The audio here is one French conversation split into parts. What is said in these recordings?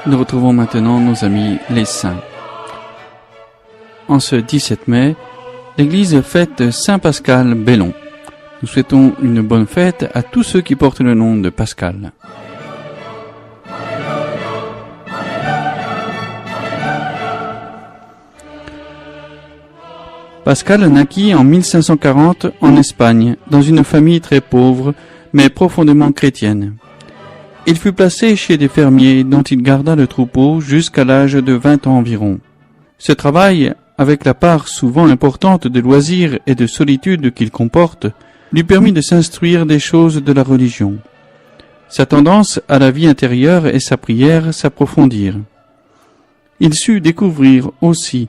Nous retrouvons maintenant nos amis les saints. En ce 17 mai, l'Église fête Saint Pascal Bellon. Nous souhaitons une bonne fête à tous ceux qui portent le nom de Pascal. Pascal naquit en 1540 en Espagne, dans une famille très pauvre, mais profondément chrétienne. Il fut placé chez des fermiers dont il garda le troupeau jusqu'à l'âge de 20 ans environ. Ce travail, avec la part souvent importante de loisirs et de solitude qu'il comporte, lui permit de s'instruire des choses de la religion. Sa tendance à la vie intérieure et sa prière s'approfondirent. Il sut découvrir aussi,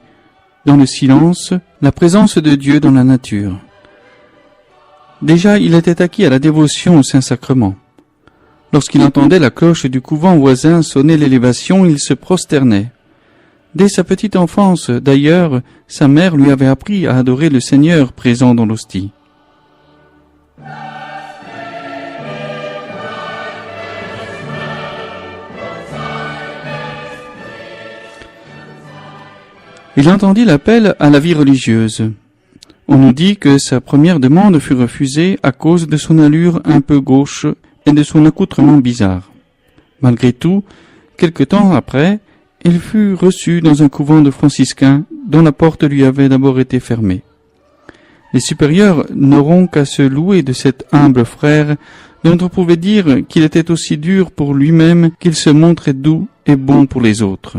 dans le silence, la présence de Dieu dans la nature. Déjà, il était acquis à la dévotion au Saint-Sacrement. Lorsqu'il entendait la cloche du couvent voisin sonner l'élévation, il se prosternait. Dès sa petite enfance, d'ailleurs, sa mère lui avait appris à adorer le Seigneur présent dans l'hostie. Il entendit l'appel à la vie religieuse. On nous dit que sa première demande fut refusée à cause de son allure un peu gauche et de son accoutrement bizarre. Malgré tout, quelque temps après, il fut reçu dans un couvent de franciscains dont la porte lui avait d'abord été fermée. Les supérieurs n'auront qu'à se louer de cet humble frère dont on pouvait dire qu'il était aussi dur pour lui-même qu'il se montrait doux et bon pour les autres.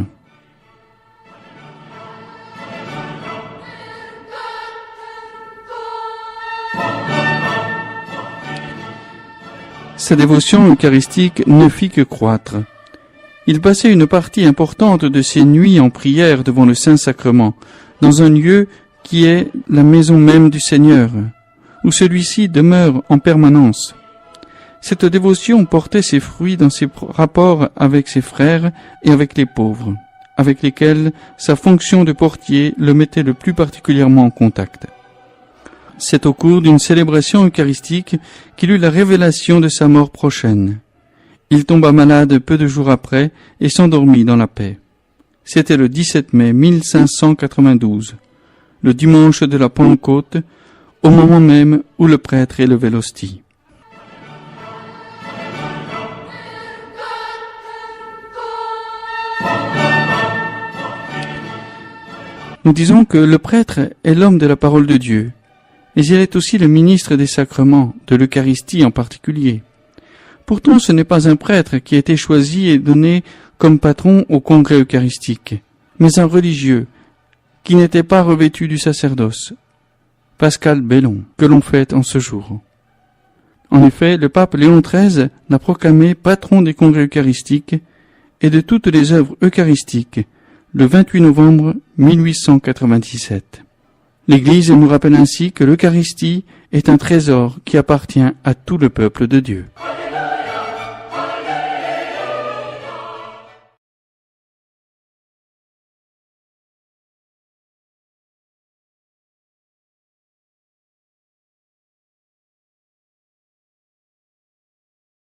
Sa dévotion eucharistique ne fit que croître. Il passait une partie importante de ses nuits en prière devant le Saint-Sacrement, dans un lieu qui est la maison même du Seigneur, où celui-ci demeure en permanence. Cette dévotion portait ses fruits dans ses rapports avec ses frères et avec les pauvres, avec lesquels sa fonction de portier le mettait le plus particulièrement en contact. C'est au cours d'une célébration eucharistique qu'il eut la révélation de sa mort prochaine. Il tomba malade peu de jours après et s'endormit dans la paix. C'était le 17 mai 1592, le dimanche de la Pentecôte, au moment même où le prêtre élevait l'hostie. Nous disons que le prêtre est l'homme de la parole de Dieu, mais il est aussi le ministre des sacrements, de l'Eucharistie en particulier. Pourtant, ce n'est pas un prêtre qui a été choisi et donné comme patron au congrès eucharistique, mais un religieux qui n'était pas revêtu du sacerdoce, Pascal Bellon, que l'on fête en ce jour. En effet, le pape Léon XIII l'a proclamé patron des congrès eucharistiques et de toutes les œuvres eucharistiques le 28 novembre 1897. L'Église nous rappelle ainsi que l'Eucharistie est un trésor qui appartient à tout le peuple de Dieu.